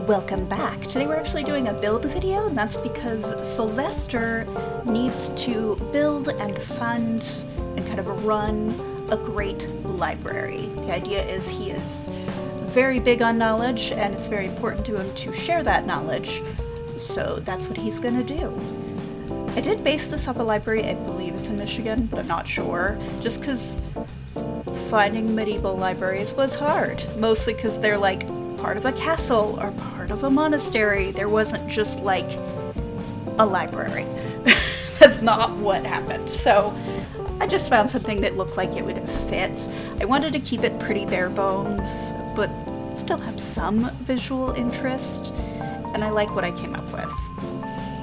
Welcome back. Today we're actually doing a build video, and that's because Sylvestre needs to build and fund and kind of run a great library. The idea is he is very big on knowledge, and it's very important to him to share that knowledge, so that's what he's gonna do. I did base this off a library, I believe it's in Michigan, but I'm not sure, just because finding medieval libraries was hard, mostly because they're like part of a castle or part of a monastery. There wasn't just like a library. That's not what happened. So I just found something that looked like it would fit. I wanted to keep it pretty bare bones, but still have some visual interest, and I like what I came up with.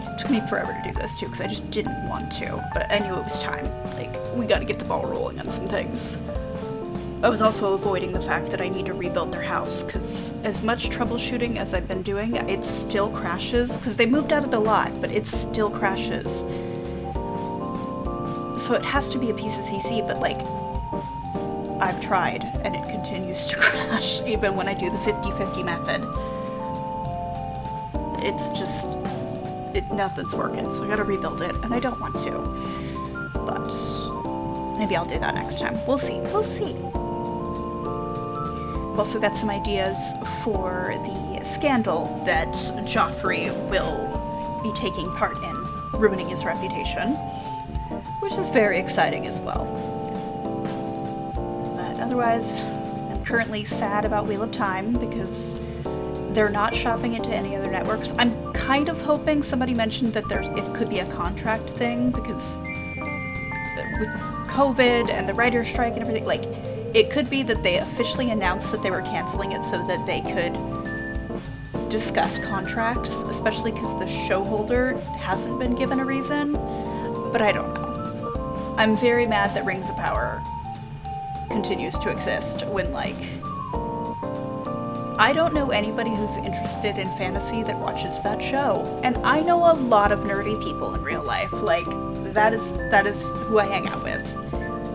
It took me forever to do this too, because I just didn't want to, but I knew it was time. Like, we gotta get the ball rolling on some things. I was also avoiding the fact that I need to rebuild their house, because as much troubleshooting as I've been doing, it still crashes, because they moved out of the lot, but it still crashes. So it has to be a piece of CC, but like, I've tried, and it continues to crash, even when I do the 50-50 method. It's just, nothing's working, so I gotta rebuild it, and I don't want to. But maybe I'll do that next time. We'll see. I've also got some ideas for the scandal that Joffrey will be taking part in, ruining his reputation, which is very exciting as well. But otherwise, I'm currently sad about Wheel of Time because they're not shopping into any other networks. I'm kind of hoping somebody mentioned that it could be a contract thing, because with COVID and the writer's strike and everything, like, it could be that they officially announced that they were canceling it so that they could discuss contracts, especially because the show holder hasn't been given a reason, but I don't know. I'm very mad that Rings of Power continues to exist when, like, I don't know anybody who's interested in fantasy that watches that show, and I know a lot of nerdy people in real life. Like, that is who I hang out with.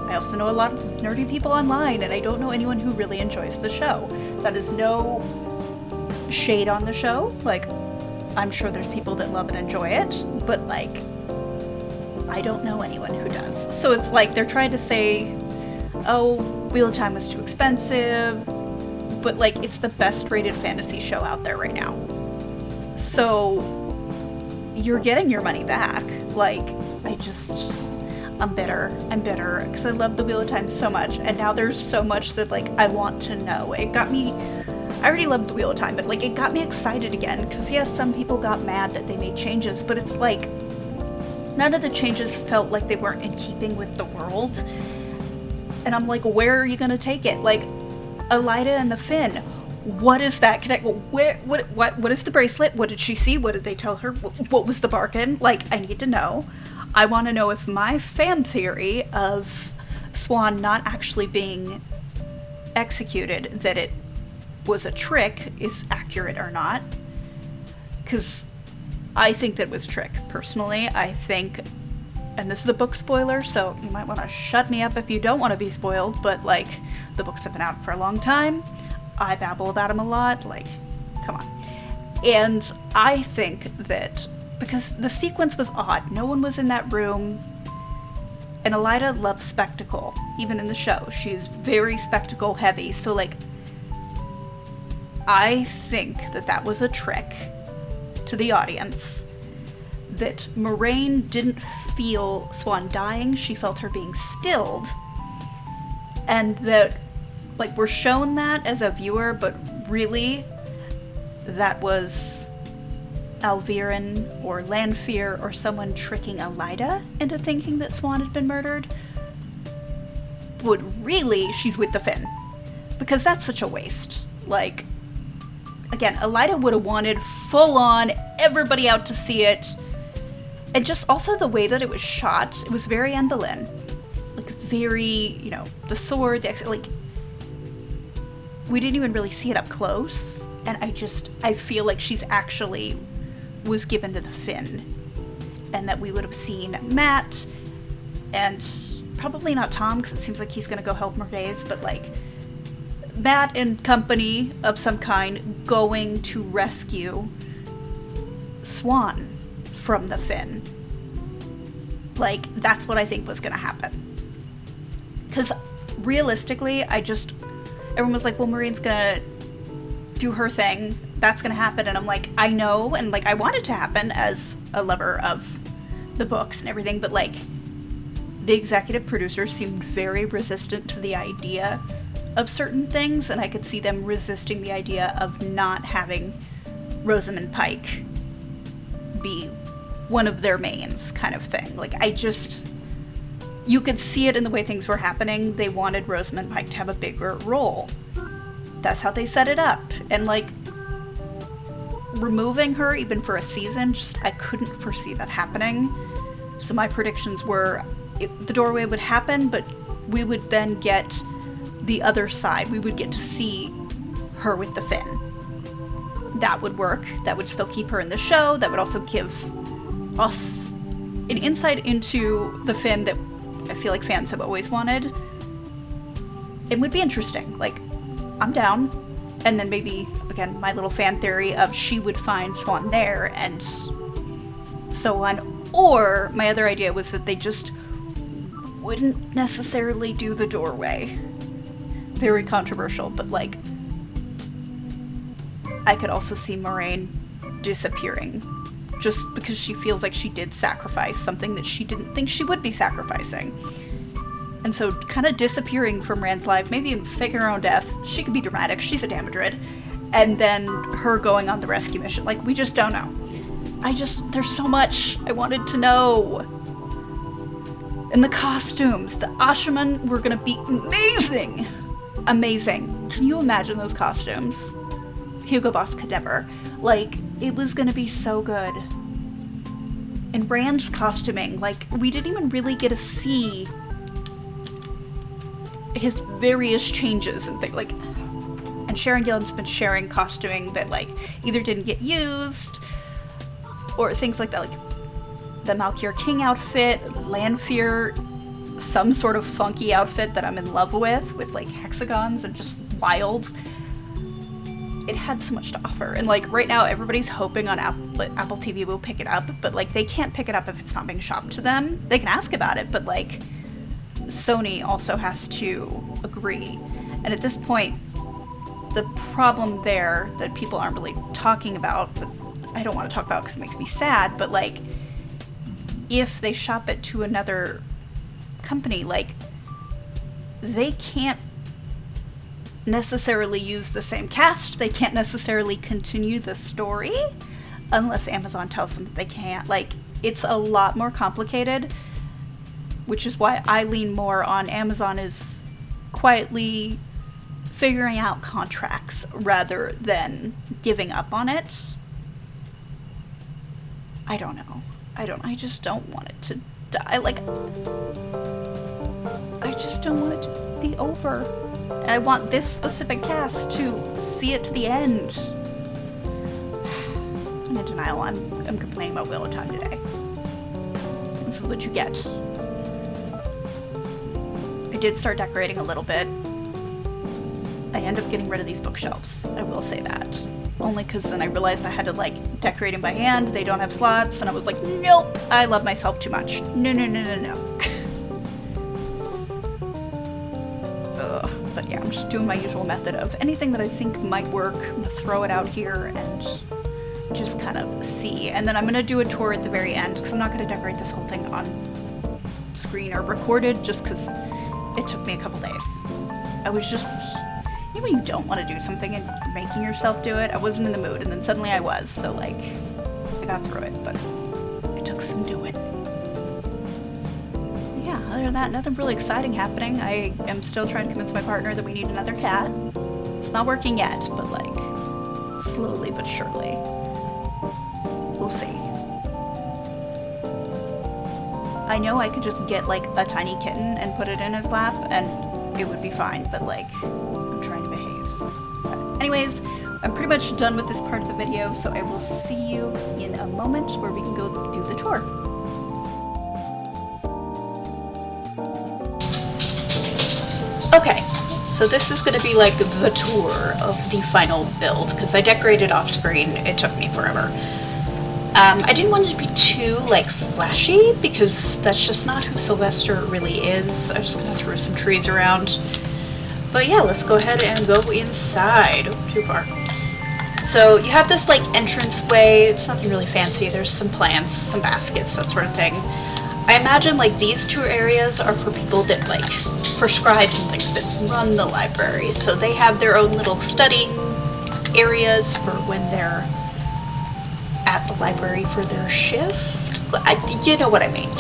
I also know a lot of nerdy people online, and I don't know anyone who really enjoys the show. That is no shade on the show. Like, I'm sure there's people that love and enjoy it, but like, I don't know anyone who does. So it's like they're trying to say, oh, Wheel of Time was too expensive, but like, it's the best rated fantasy show out there right now. So you're getting your money back. Like, I'm bitter, because I love the Wheel of Time so much, and now there's so much that, like, I want to know. I already loved the Wheel of Time, but, like, it got me excited again, because, yes, some people got mad that they made changes, but it's like, none of the changes felt like they weren't in keeping with the world, and I'm like, where are you gonna take it? Like, Elida and the Finn, what is that connect? What is the bracelet? What did she see? What did they tell her? What was the bargain? Like, I need to know. I want to know if my fan theory of Swan not actually being executed, that it was a trick, is accurate or not. Because I think that it was a trick, personally. I think, and this is a book spoiler, so you might want to shut me up if you don't want to be spoiled, but like, the books have been out for a long time. I babble about them a lot, like, come on. And I think that because the sequence was odd. No one was in that room. And Elida loves spectacle, even in the show. She's very spectacle heavy. So, like, I think that was a trick to the audience. That Moraine didn't feel Swan dying. She felt her being stilled. And that, like, we're shown that as a viewer, but really, that was Alviren or Lanfear or someone tricking Elida into thinking that Swan had been murdered. But really, she's with the Finn. Because that's such a waste. Like, again, Elida would have wanted full-on, everybody out to see it. And just also the way that it was shot, it was very Anne Boleyn. Like, very, you know, the sword, like, we didn't even really see it up close. And I feel like she's actually was given to the Finn, and that we would have seen Matt, and probably not Tom, because it seems like he's going to go help Merguez, but like, Matt and company of some kind going to rescue Swan from the fin. Like, that's what I think was gonna happen. Because realistically, everyone was like, well, Maureen's gonna do her thing, that's gonna happen, and I'm like, I know, and like, I want it to happen as a lover of the books and everything, but like, the executive producers seemed very resistant to the idea of certain things, and I could see them resisting the idea of not having Rosamund Pike be one of their mains, kind of thing. Like, you could see it in the way things were happening. They wanted Rosamund Pike to have a bigger role. That's how they set it up. And like, removing her even for a season, I couldn't foresee that happening. So my predictions were the doorway would happen, but we would then get the other side. We would get to see her with the fin. That would work. That would still keep her in the show. That would also give us an insight into the Fin that I feel like fans have always wanted. It would be interesting. Like, I'm down. And then maybe, again, my little fan theory of she would find Swan there and so on. Or my other idea was that they just wouldn't necessarily do the doorway. Very controversial, but like, I could also see Moraine disappearing just because she feels like she did sacrifice something that she didn't think she would be sacrificing. And so kind of disappearing from Rand's life, maybe even faking her own death. She could be dramatic. She's a Damodred. And then her going on the rescue mission. Like, we just don't know. There's so much I wanted to know. And the costumes. The Ashaman were going to be amazing. Amazing. Can you imagine those costumes? Hugo Boss could never. Like, it was going to be so good. And Rand's costuming. Like, we didn't even really get to see his various changes and things. Like, and Sharon Gillen's been sharing costuming that, like, either didn't get used or things like that. Like, the Malkier King outfit, Lanfear, some sort of funky outfit that I'm in love with like hexagons and just wild. It had so much to offer. And like, right now everybody's hoping on Apple TV will pick it up, but like, they can't pick it up if it's not being shopped to them. They can ask about it, but like, Sony also has to agree. And at this point, the problem there that people aren't really talking about, that I don't want to talk about because it makes me sad, but like, if they shop it to another company, like, they can't necessarily use the same cast. They can't necessarily continue the story unless Amazon tells them that they can't. Like, it's a lot more complicated, which is why I lean more on Amazon is quietly figuring out contracts rather than giving up on it. I don't know. I just don't want it to die. Like, I just don't want it to be over. I want this specific cast to see it to the end. I'm in denial. I'm complaining about Wheel of Time today. This is what you get. I did start decorating a little bit. I end up getting rid of these bookshelves. I will say that. Only because then I realized I had to, like, decorate them by hand. They don't have slots. And I was like, nope, I love myself too much. No. But yeah, I'm just doing my usual method of anything that I think might work. I'm going to throw it out here and just kind of see. And then I'm going to do a tour at the very end because I'm not going to decorate this whole thing on screen or recorded just because it took me a couple days. I was just... You know when you don't want to do something and making yourself do it? I wasn't in the mood, and then suddenly I was, so like, I got through it, but it took some doing. Yeah, other than that, nothing really exciting happening. I am still trying to convince my partner that we need another cat. It's not working yet, but like, slowly but surely. We'll see. I know I could just get like a tiny kitten and put it in his lap, and it would be fine, but like, I'm trying to behave. But anyways, I'm pretty much done with this part of the video, so I will see you in a moment where we can go do the tour. Okay, So this is going to be like the tour of the final build, because I decorated off screen. It took me forever. I didn't want it to be too like flashy, because that's just not who Sylvestre really is. I'm just going to throw some trees around. But yeah, let's go ahead and go inside. Oh, too far. So you have this like entrance way. It's nothing really fancy. There's some plants, some baskets, that sort of thing. I imagine like these two areas are for people that like, for scribes and things that run the library. So they have their own little studying areas for when they're at the library for their shift. You know what I mean.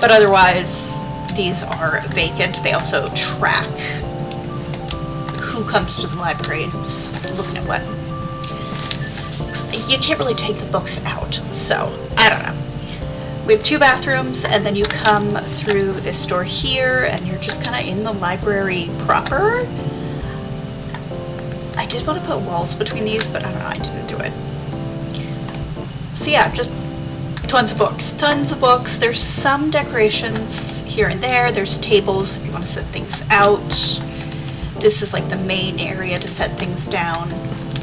But otherwise, these are vacant. They also track who comes to the library and who's looking at what. You can't really take the books out, so I don't know. We have 2 bathrooms, and then you come through this door here, and you're just kind of in the library proper. I did want to put walls between these, but I don't know, I didn't do it. So yeah, just tons of books. Tons of books. There's some decorations here and there. There's tables if you want to set things out. This is like the main area to set things down.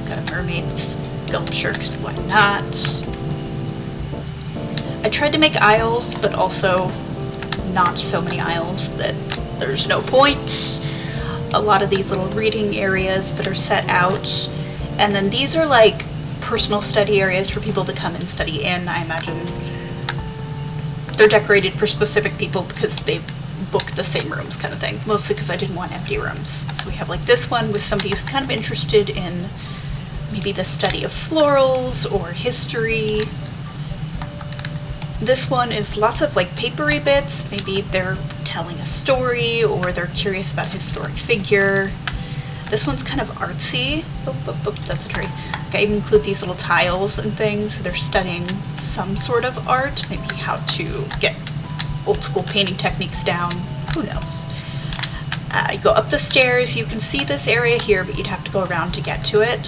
Got a mermaid sculpture, because why not? I tried to make aisles, but also not so many aisles that there's no point. A lot of these little reading areas that are set out. And then these are like personal study areas for people to come and study in. I imagine they're decorated for specific people because they book the same rooms kind of thing. Mostly because I didn't want empty rooms. So we have like this one with somebody who's kind of interested in maybe the study of florals or history. This one is lots of like papery bits. Maybe they're telling a story or they're curious about a historic figure. This one's kind of artsy. Oh, that's a tree. I even include these little tiles and things. So they're studying some sort of art, maybe how to get old school painting techniques down. Who knows? You go up the stairs. You can see this area here, but you'd have to go around to get to it.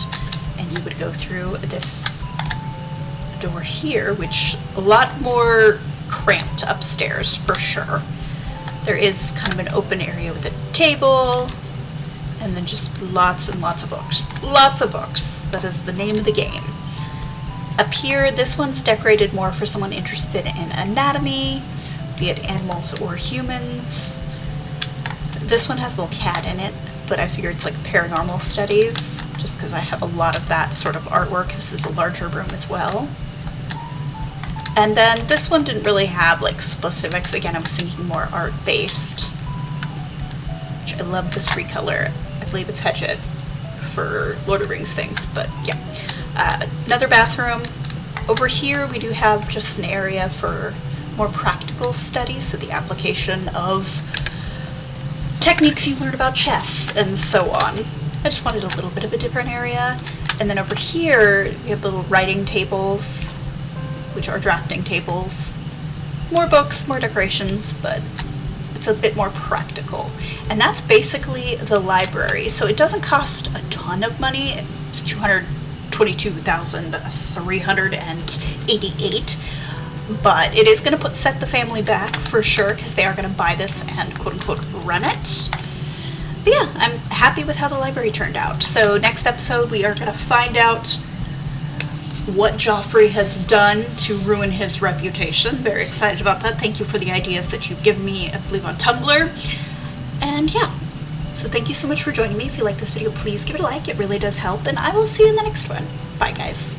And you would go through this door here, which a lot more cramped upstairs for sure. There is kind of an open area with a table, and then just lots and lots of books. Lots of books. That is the name of the game. Up here, this one's decorated more for someone interested in anatomy, be it animals or humans. This one has a little cat in it, but I figured it's like paranormal studies, just because I have a lot of that sort of artwork. This is a larger room as well. And then this one didn't really have like specifics. Again, I was thinking more art-based, which I love this recolor. I believe it's Hedgehog for Lord of the Rings things, but yeah. Another bathroom. Over here we do have just an area for more practical studies, so the application of techniques you learned about chess and so on. I just wanted a little bit of a different area. And then over here we have little writing tables, which are drafting tables. More books, more decorations, but it's a bit more practical. And that's basically the library. So it doesn't cost a ton of money. It's $222,388, but it is going to set the family back for sure, because they are going to buy this and quote unquote run it. But yeah, I'm happy with how the library turned out. So next episode we are going to find out what Joffrey has done to ruin his reputation. Very excited about that. Thank you for the ideas that you've given me, I believe, on Tumblr. And yeah, so thank you so much for joining me. If you like this video, please give it a like. It really does help, and I will see you in the next one. Bye, guys.